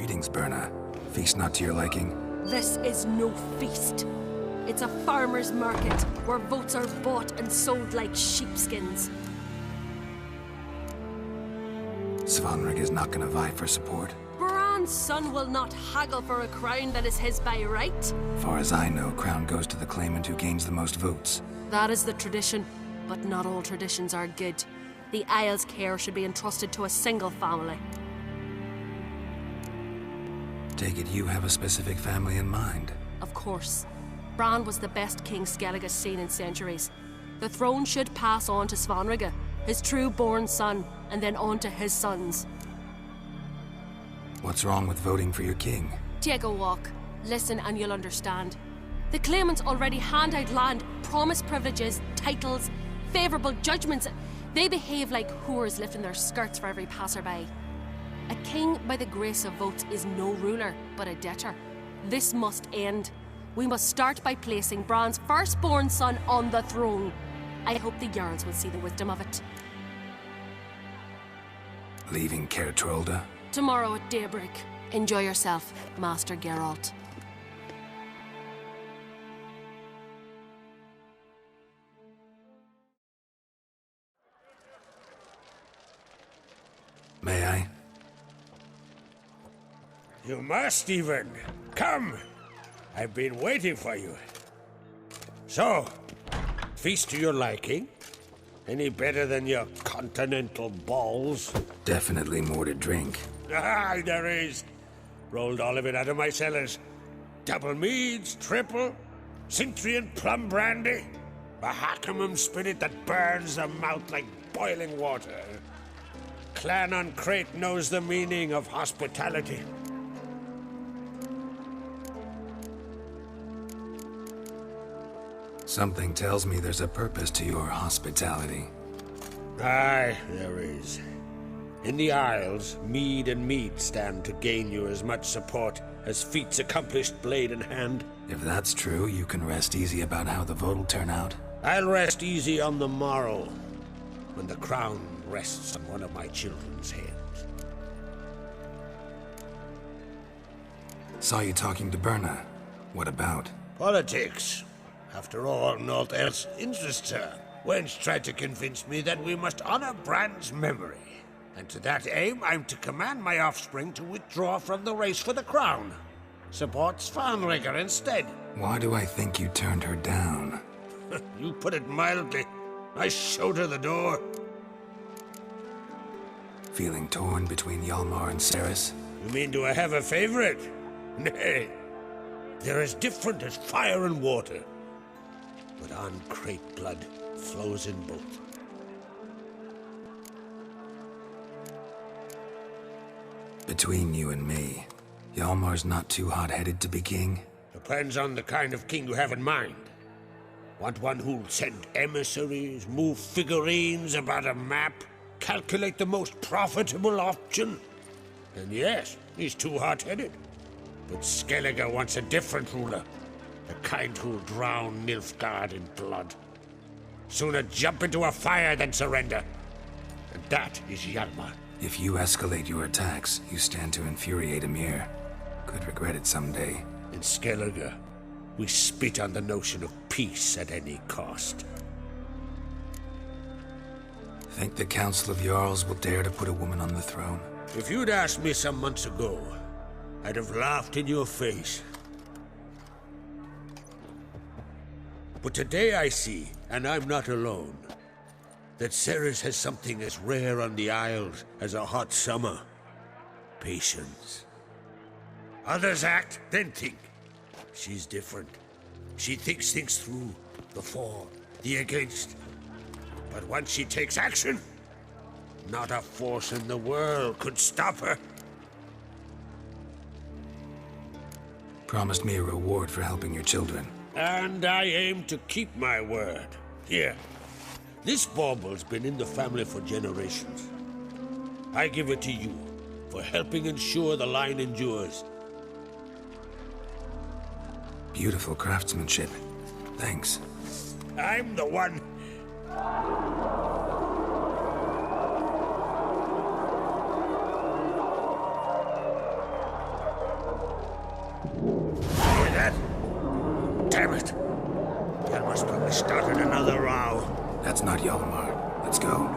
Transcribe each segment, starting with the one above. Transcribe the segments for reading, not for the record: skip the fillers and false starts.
Greetings, Berna. Feast not to your liking? This is no feast. It's a farmer's market where votes are bought and sold like sheepskins. Svanrig is not gonna vie for support. Bran's son will not haggle for a crown that is his by right. Far as I know, crown goes to the claimant who gains the most votes. That is the tradition, but not all traditions are good. The Isle's care should be entrusted to a single family. Take it you have a specific family in mind. Of course. Bran was the best king Skellig has seen in centuries. The throne should pass on to Svanrig, his true-born son, and then on to his sons. What's wrong with voting for your king? Take a walk. Listen and you'll understand. The claimants already hand out land, promise privileges, titles, favourable judgments. They behave like whores lifting their skirts for every passerby. A king by the grace of votes is no ruler, but a debtor. This must end. We must start by placing Bran's firstborn son on the throne. I hope the Jarls will see the wisdom of it. Leaving Kaer Trolde? Tomorrow at daybreak. Enjoy yourself, Master Geralt. May I? You must, even. Come! I've been waiting for you. So, feast to your liking? Any better than your continental balls? Definitely more to drink. Ah, there is. Rolled all of it out of my cellars. Double meads, triple, Cintrian plum brandy, a Hackamum spirit that burns the mouth like boiling water. Clan on Crate knows the meaning of hospitality. Something tells me there's a purpose to your hospitality. Aye, there is. In the Isles, mead and meat stand to gain you as much support as feats accomplished blade in hand. If that's true, you can rest easy about how the vote'll turn out. I'll rest easy on the morrow, when the crown rests on one of my children's heads. Saw you talking to Berna. What about? Politics. After all, naught else interests her. Wench tried to convince me that we must honor Bran's memory. And to that aim, I'm to command my offspring to withdraw from the race for the crown. Support Svanrig instead. Why do I think you turned her down? You put it mildly. I showed her the door. Feeling torn between Hjalmar and Cerys? You mean do I have a favorite? Nay. They're as different as fire and water. But on Crate blood flows in both. Between you and me, Hjalmar's not too hot-headed to be king? Depends on the kind of king you have in mind. Want one who'll send emissaries, move figurines about a map, calculate the most profitable option? Then yes, he's too hot-headed. But Skellig wants a different ruler. The kind who'll drown Nilfgaard in blood. Sooner jump into a fire than surrender. And that is Hjalmar. If you escalate your attacks, you stand to infuriate Emir. Could regret it someday. In Skellig, we spit on the notion of peace at any cost. Think the Council of Jarls will dare to put a woman on the throne? If you'd asked me some months ago, I'd have laughed in your face. But today I see, and I'm not alone, that Cerys has something as rare on the Isles as a hot summer. Patience. Others act, then think. She's different. She thinks things through, the for, the against. But once she takes action, not a force in the world could stop her. Promised me a reward for helping your children. And I aim to keep my word. Here. This bauble's been in the family for generations. I give it to you for helping ensure the line endures. Beautiful craftsmanship. Thanks. I'm the one. Hjalmar. Let's go.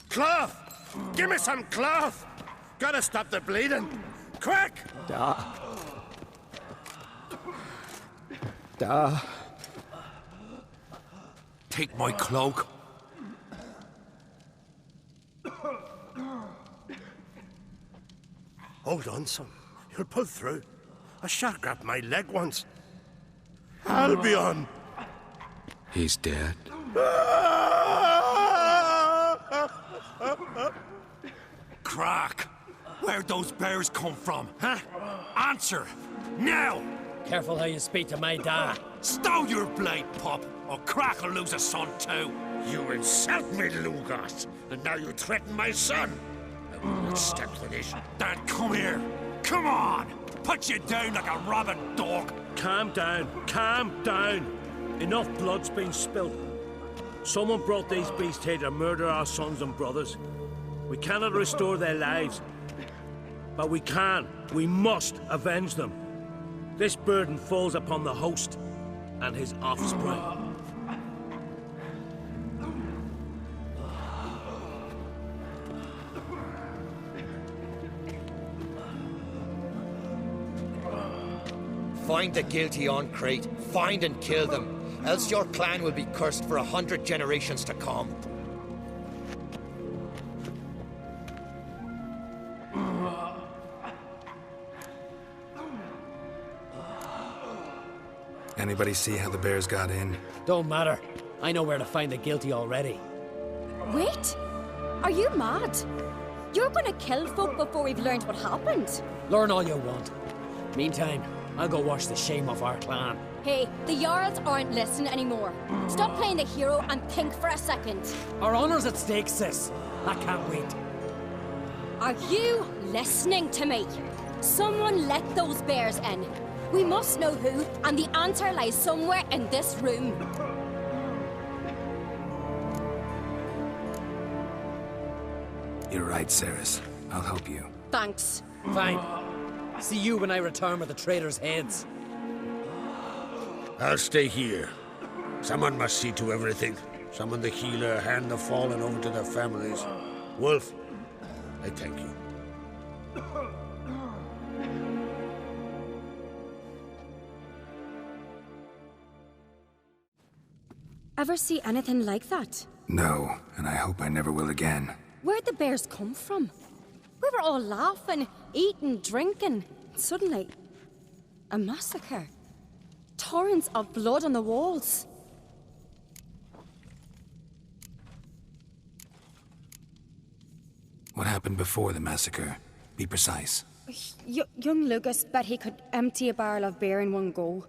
Cloth! Give me some cloth! Gotta stop the bleeding! Quick! Take my cloak. Hold on, son. You'll pull through. A shark grabbed my leg once. Albion! He's dead. Crack! Where'd those bears come from, huh? Answer! Now! Careful how you speak to my dad. Stow your blade, pup, or Crack will lose a son too. You insult me, Lugas, and now you threaten my son. I will not stand for this. Dad, come here. Come on! Put you down like a rabid dog. Calm down. Calm down. Enough blood's been spilt. Someone brought these beasts here to murder our sons and brothers. We cannot restore their lives. But we can. We must avenge them. This burden falls upon the host and his offspring. Find the guilty on Crate. Find and kill them. Else your clan will be cursed for 100 generations to come. Anybody see how the bears got in? Don't matter. I know where to find the guilty already. Wait! Are you mad? You're gonna kill folk before we've learned what happened? Learn all you want. Meantime, I'll go wash the shame off our clan. Hey, the Jarls aren't listening anymore. Stop playing the hero and think for a second. Our honor's at stake, sis. I can't wait. Are you listening to me? Someone let those bears in. We must know who, and the answer lies somewhere in this room. You're right, Ceres. I'll help you. Thanks. Fine. See you when I return with the traitors' heads. I'll stay here. Someone must see to everything. Summon the healer, hand the fallen over to their families. Wolf, I thank you. Ever see anything like that? No, and I hope I never will again. Where'd the bears come from? We were all laughing, eating, drinking. Suddenly, a massacre. Torrents of blood on the walls. What happened before the massacre? Be precise. Young Lucas bet he could empty a barrel of beer in one go.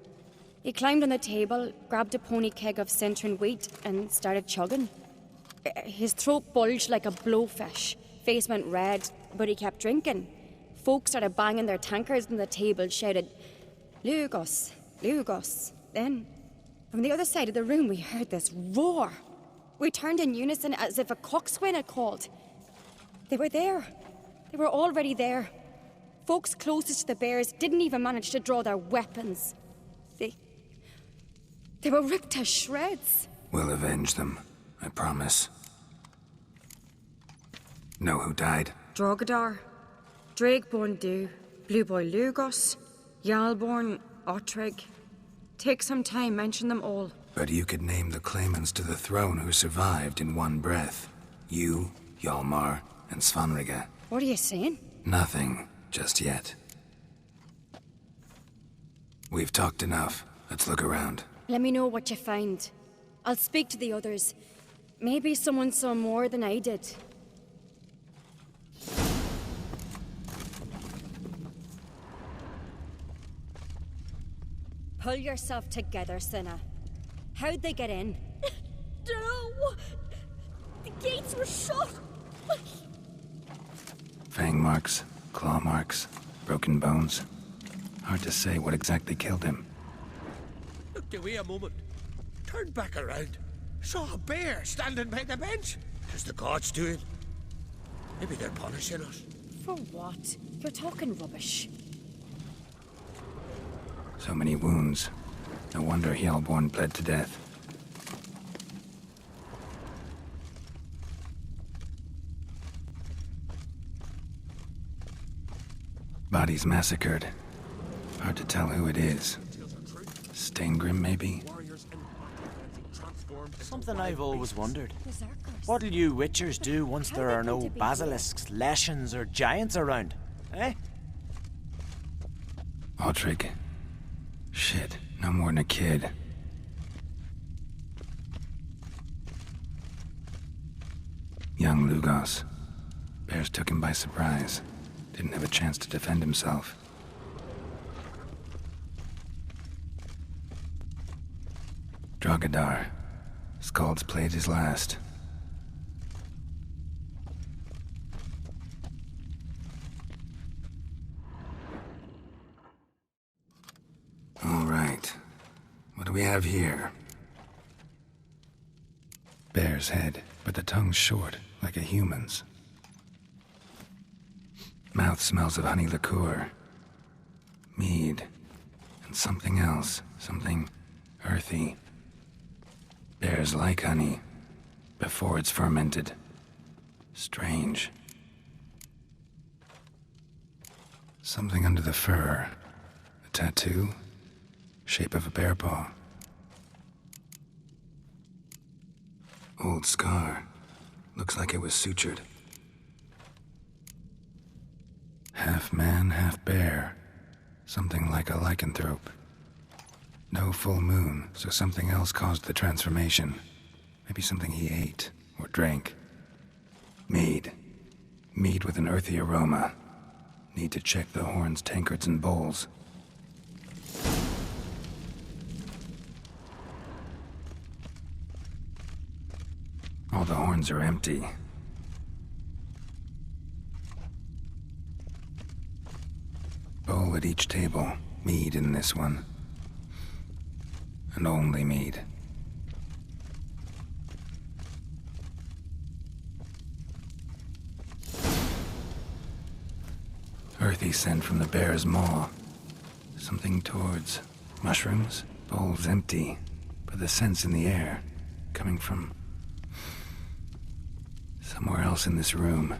He climbed on the table, grabbed a pony keg of Centron wheat, and started chugging. His throat bulged like a blowfish. Face went red, but he kept drinking. Folks started banging their tankards on the table, shouted, Lugos, Lugos. Then, from the other side of the room, we heard this roar. We turned in unison as if a coxswain had called. They were there. They were already there. Folks closest to the bears didn't even manage to draw their weapons. They were ripped to shreds. We'll avenge them, I promise. Know who died? Drogadar, Drakeborn Du, Blue Boy Lugos, Yalborn, Ottrig. Take some time, mention them all. But you could name the claimants to the throne who survived in one breath. You, Hjalmar, and Svanrige. What are you saying? Nothing, just yet. We've talked enough. Let's look around. Let me know what you find. I'll speak to the others. Maybe someone saw more than I did. Pull yourself together, Cinna. How'd they get in? No! The gates were shut! Fang marks, claw marks, broken bones. Hard to say what exactly killed him. Looked away a moment. Turned back around. Saw a bear standing by the bench. As the gods do it. Maybe they're punishing us. For what? You're talking rubbish. So many wounds. No wonder Hjalborn bled to death. Bodies massacred. Hard to tell who it is. Steingrim, maybe? Something I've always wondered. Berserkers. What'll you witchers do once there are no basilisks, leshens, or giants around? Eh? Ottrig. Shit, no more than a kid. Young Lugos. Bears took him by surprise. Didn't have a chance to defend himself. Drogadar. Skald's played his last. All right. What do we have here? Bear's head, but the tongue's short, like a human's. Mouth smells of honey liqueur. Mead. And something else. Something earthy. Bears like honey. Before it's fermented. Strange. Something under the fur. A tattoo? Shape of a bear paw. Old scar. Looks like it was sutured. Half man, half bear. Something like a lycanthrope. No full moon, so something else caused the transformation. Maybe something he ate or drank. Mead. Mead with an earthy aroma. Need to check the horns, tankards, and bowls. All the horns are empty. Bowl at each table. Mead in this one. And only mead. Earthy scent from the bear's maw. Something towards mushrooms. Bowl's empty, but the scent's in the air. Coming from somewhere else in this room.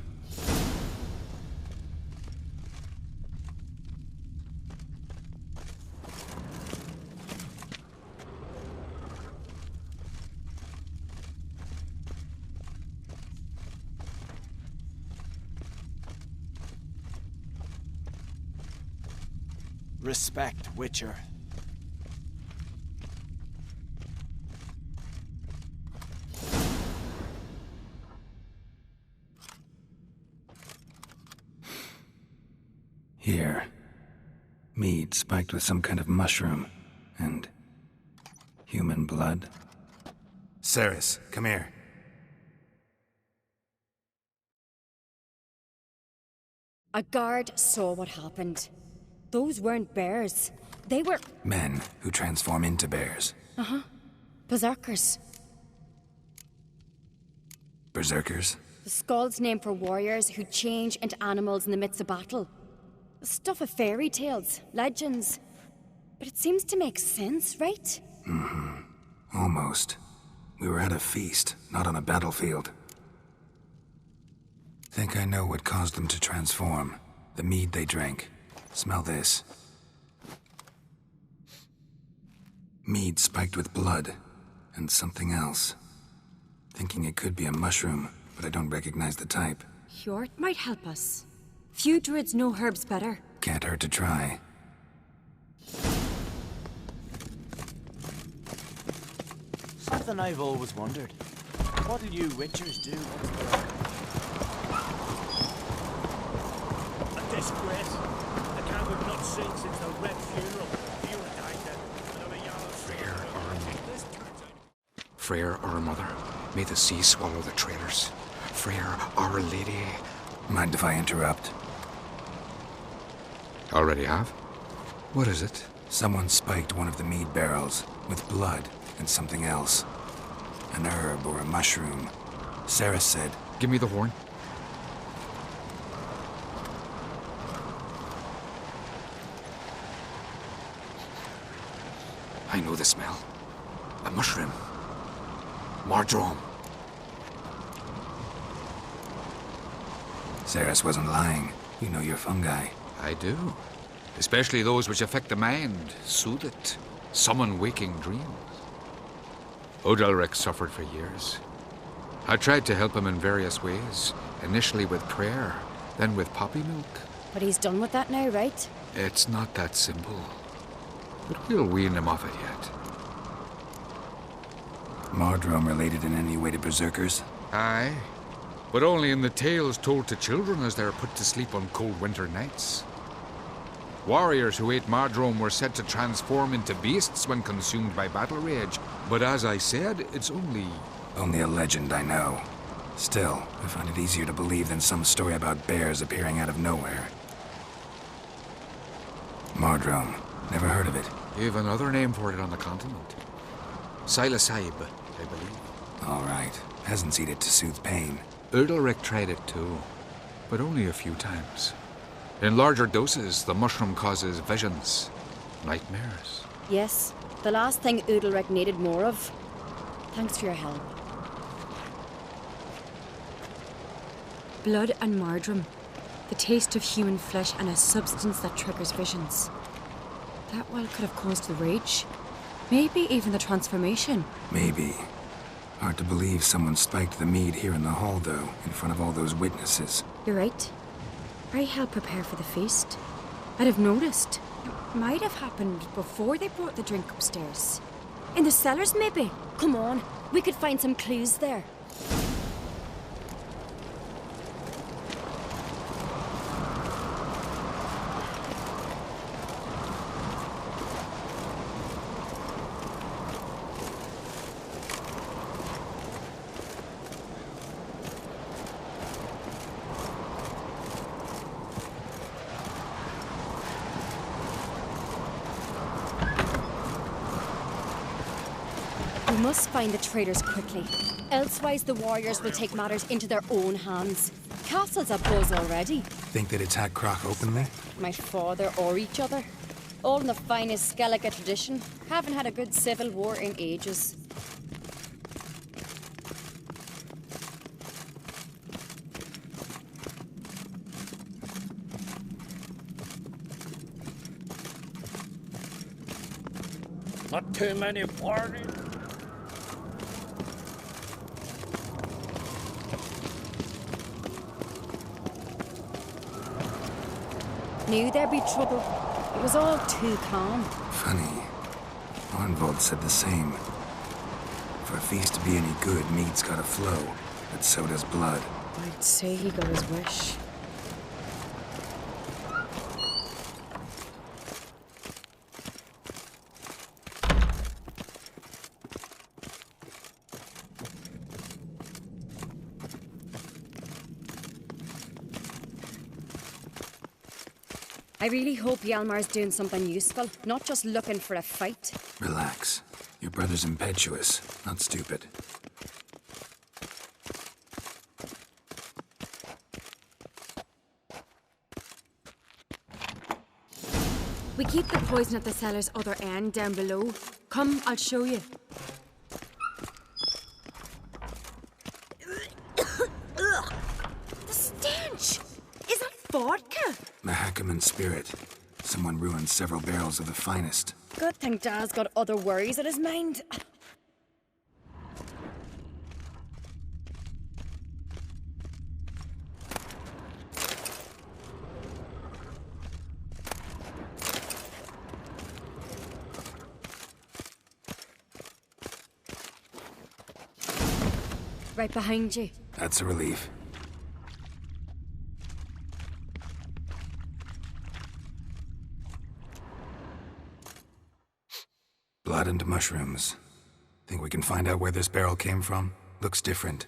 Respect, Witcher. Here. Mead spiked with some kind of mushroom. And human blood. Ceres, come here. A guard saw what happened. Those weren't bears. They were... Men who transform into bears. berserkers. Berserkers? The Skald's name for warriors who change into animals in the midst of battle. The stuff of fairy tales, legends. But it seems to make sense, right? Almost. We were at a feast, not on a battlefield. Think I know what caused them to transform. The mead they drank. Smell this. Mead spiked with blood. And something else. Thinking it could be a mushroom, but I don't recognize the type. Hjort might help us. Few druids know herbs better. Can't hurt to try. Something I've always wondered. What'll you witchers do once they're... A disgrace. The camp have not seen since the Red funeral. You and I did. Another yellow Freyr, our mother. Freyr, our mother. May the sea swallow the traitors. Freyr, our lady. Mind if I interrupt? Already have? What is it? Someone spiked one of the mead barrels with blood and something else. An herb or a mushroom. Sarah said... Give me the horn. I know the smell. A mushroom. Mardrome. Saris wasn't lying. You know your fungi. I do. Especially those which affect the mind, soothe it, summon waking dreams. Odalric suffered for years. I tried to help him in various ways, initially with prayer, then with poppy milk. But he's done with that now, right? It's not that simple. But we'll wean him off it yet. Mardrome related in any way to berserkers? Aye, but only in the tales told to children as they're put to sleep on cold winter nights. Warriors who ate Mardrome were said to transform into beasts when consumed by battle rage, but as I said, it's only a legend, I know. Still, I find it easier to believe than some story about bears appearing out of nowhere. Mardrome. Never heard of it. You have another name for it on the continent. Silasaib, I believe. All right. Peasants eat it to soothe pain. Udalric tried it too, but only a few times. In larger doses, the mushroom causes visions, nightmares. Yes, the last thing Udalric needed more of. Thanks for your help. Blood and Mardrome. The taste of human flesh and a substance that triggers visions. That well could have caused the rage. Maybe even the transformation. Maybe. Hard to believe someone spiked the mead here in the hall, though, in front of all those witnesses. You're right. I helped prepare for the feast. I'd have noticed. It might have happened before they brought the drink upstairs. In the cellars, maybe? Come on, we could find some clues there. We must find the traitors quickly. Elsewise, the warriors will take matters into their own hands. Castle's abuzz already. Think they'd attack Croc openly? My father or each other. All in the finest Skellige tradition. Haven't had a good civil war in ages. Not too many parties. Knew there'd be trouble. It was all too calm. Funny. Arnvold said the same. For a feast to be any good, mead's gotta flow, but so does blood. I'd say he got his wish. I really hope Hjalmar's doing something useful, not just looking for a fight. Relax. Your brother's impetuous, not stupid. We keep the poison at the cellar's other end, down below. Come, I'll show you. The stench! Is that vodka? Mahakaman spirit. Someone ruined several barrels of the finest. Good thing Dad's got other worries in his mind. Right behind you. That's a relief. Blood and mushrooms. Think we can find out where this barrel came from? Looks different.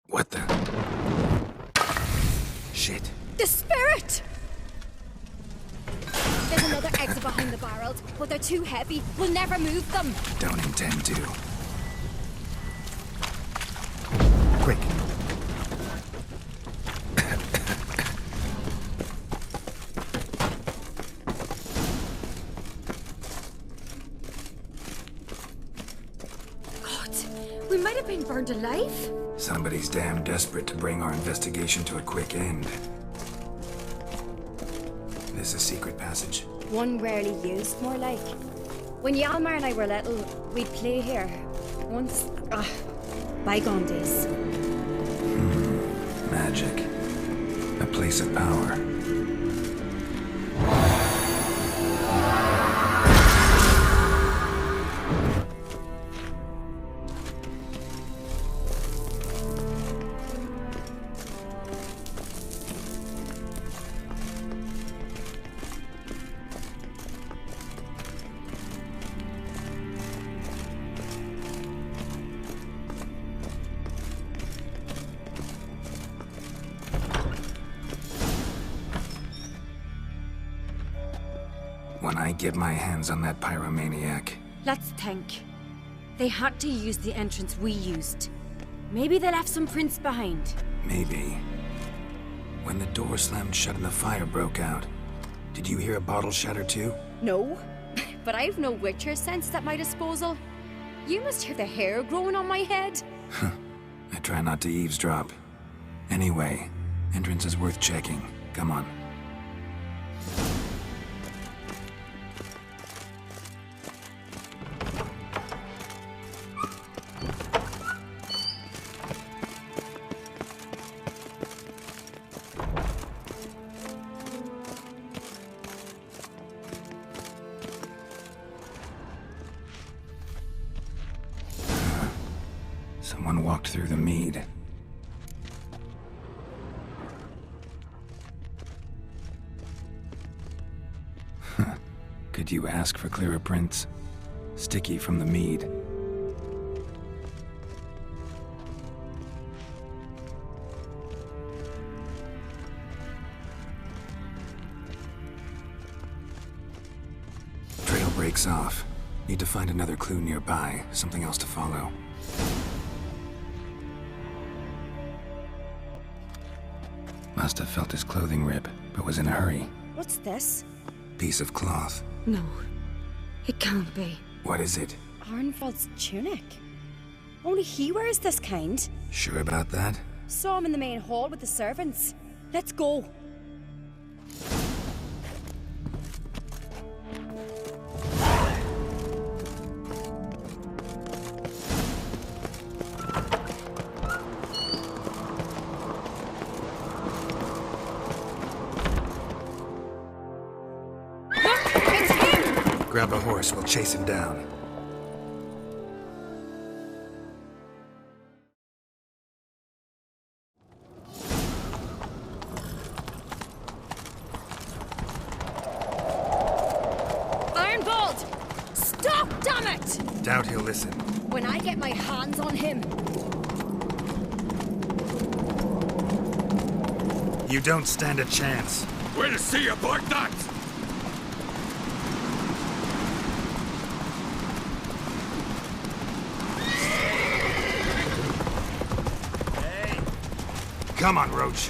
What the? Shit. The spirit! There's another exit behind the barrels, but they're too heavy. We'll never move them. Don't intend to. Quick. God, we might have been burned alive. Somebody's damn desperate to bring our investigation to a quick end. This is a secret passage. One rarely used, more like. When Hjalmar and I were little, we'd play here. Once, bygone days. Magic. A place of power. When I get my hands on that pyromaniac. Let's think. They had to use the entrance we used. Maybe they left some prints behind. Maybe. When the door slammed shut and the fire broke out, did you hear a bottle shatter too? No, but I've no Witcher sense at my disposal. You must hear the hair growing on my head. I try not to eavesdrop. Anyway, entrance is worth checking. Come on. Someone walked through the mead. Could you ask for clearer prints? Sticky from the mead. Trail breaks off. Need to find another clue nearby, something else to follow. Must have felt his clothing rip, but was in a hurry. What's this? Piece of cloth. No, it can't be. What is it? Arnvald's tunic. Only he wears this kind. Sure about that? Saw him in the main hall with the servants. Let's go. Grab a horse, we'll chase him down. Arnvald! Stop, damn it! Doubt he'll listen. When I get my hands on him. You don't stand a chance. We'll see about that! Come on, Roach.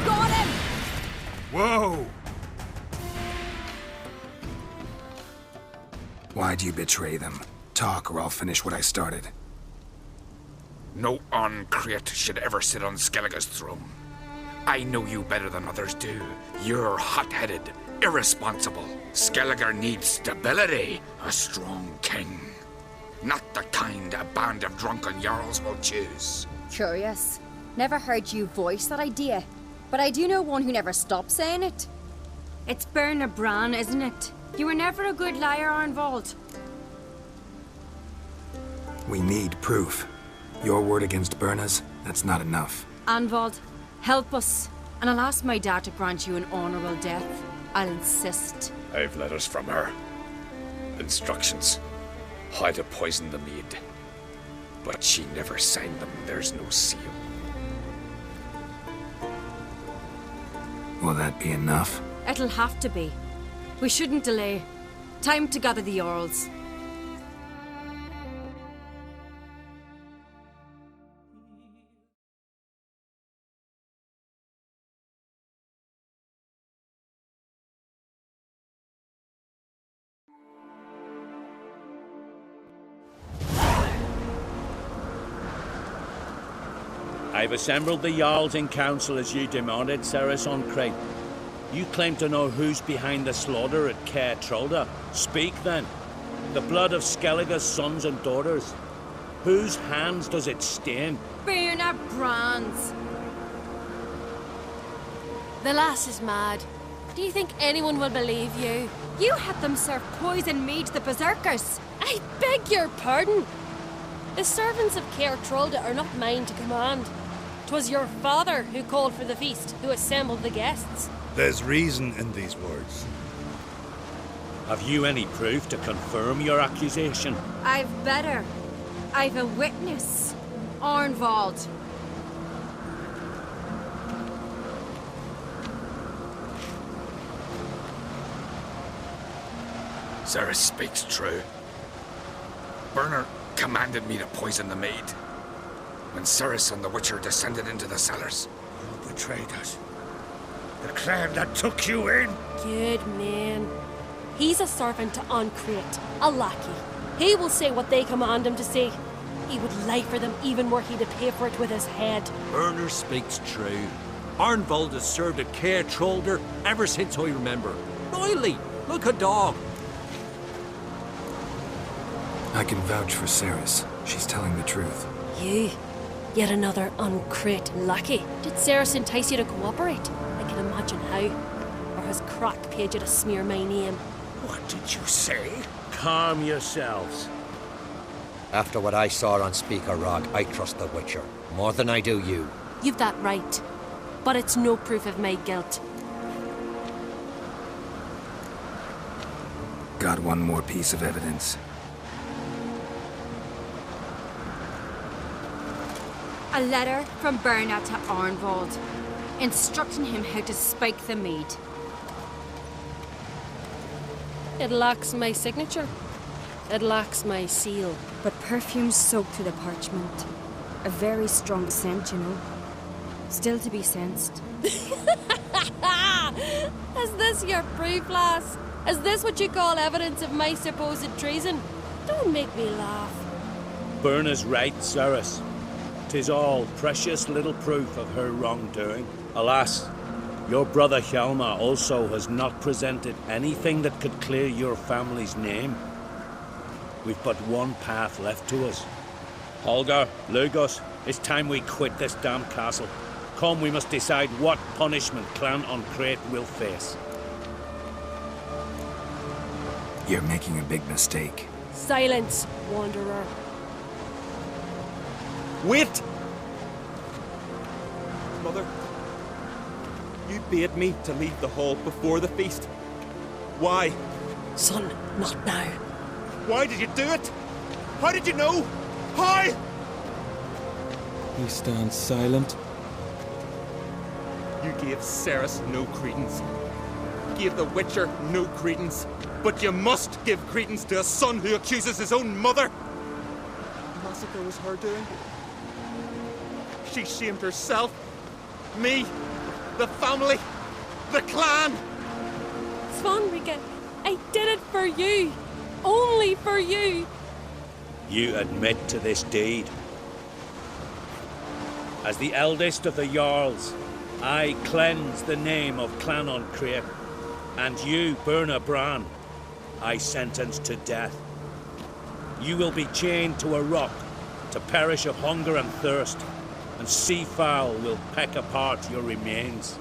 Got him! Whoa! Why'd you betray them? Talk, or I'll finish what I started. No Oncrate should ever sit on Skellige's throne. I know you better than others do. You're hot-headed, irresponsible. Skellige needs stability, a strong king. Not the kind a band of drunken jarls will choose. Curious. Never heard you voice that idea. But I do know one who never stops saying it. It's Bernard Bran, isn't it? You were never a good liar, Arnvald. We need proof. Your word against Berna's, that's not enough. Arnvald, help us. And I'll ask my dad to grant you an honorable death. I'll insist. I've letters from her. Instructions. How to poison the mead. But she never signed them. There's no seal. Will that be enough? It'll have to be. We shouldn't delay. Time to gather the Jarls. I've assembled the Jarls in council as you demanded, Ceres Oncrate. You claim to know who's behind the slaughter at Kaer Trolde. Speak then. The blood of Skellige's sons and daughters. Whose hands does it stain? Bernard Bran's. The lass is mad. Do you think anyone will believe you? You had them serve poison mead to the berserkers. I beg your pardon. The servants of Kaer Trolde are not mine to command. 'Twas your father who called for the feast, who assembled the guests. There's reason in these words. Have you any proof to confirm your accusation? I've better. I've a witness. Arnvald. Ceres speaks true. Bernard commanded me to poison the maid. When Ceres and the Witcher descended into the cellars. You betrayed us. The clan that took you in. Good man. He's a servant to Oncrate, a lackey. He will say what they command him to say. He would lie for them even were he to pay for it with his head. Bernard speaks true. Arnvald has served at Kaer Trolde ever since I remember. Royally, like a dog. I can vouch for Ceres. She's telling the truth. You? Yet another Oncrate lackey. Did Ceres entice you to cooperate? I can imagine how. Or has Crack paid you to smear my name? What did you say? Calm yourselves. After what I saw on Speaker Rock, I trust the Witcher. More than I do you. You've that right. But it's no proof of my guilt. Got one more piece of evidence. A letter from Bernard to Arnvald, instructing him how to spike the mead. It lacks my signature. It lacks my seal. But perfume soaked through the parchment. A very strong scent, you know. Still to be sensed. Is this your proof, lass? Is this what you call evidence of my supposed treason? Don't make me laugh. Berna's right, Ceres. 'Tis all precious little proof of her wrongdoing. Alas, your brother Hjalmar also has not presented anything that could clear your family's name. We've but one path left to us. Holger, Lugos, it's time we quit this damn castle. Come, we must decide what punishment Clan Oncrate will face. You're making a big mistake. Silence, wanderer. Wait! Mother, you bade me to leave the hall before the feast. Why? Son, not now. Why did you do it? How did you know? How? You stand silent. You gave Cerys no credence. Gave the Witcher no credence. But you must give credence to a son who accuses his own mother. Massacre was her doing. She shamed herself, me, the family, the clan. Svanrige, I did it for you. Only for you. You admit to this deed. As the eldest of the Jarls, I cleanse the name of Clan Kaer, and you, Berna Bran, I sentence to death. You will be chained to a rock to perish of hunger and thirst, and sea fowl will peck apart your remains.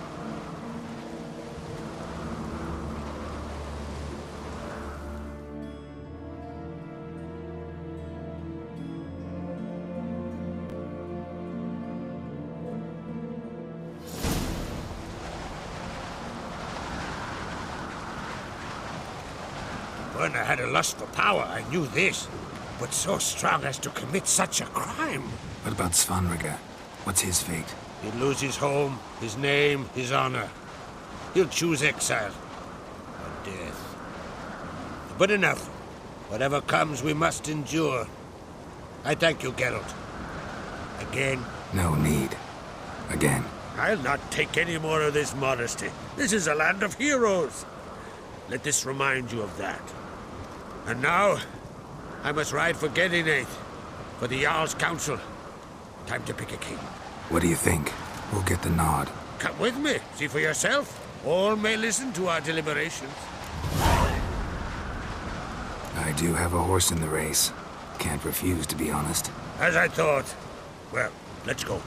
Berna had a lust for power, I knew this. But so strong as to commit such a crime. What about Svanrige? What's his fate? He'll lose his home, his name, his honor. He'll choose exile. Or death. But enough. Whatever comes, we must endure. I thank you, Geralt. Again. No need. Again. I'll not take any more of this modesty. This is a land of heroes. Let this remind you of that. And now, I must ride for Gedinath, for the Jarl's Council. Time to pick a king. What do you think? We'll get the nod. Come with me, see for yourself. All may listen to our deliberations. I do have a horse in the race. Can't refuse, to be honest. As I thought. Well, let's go.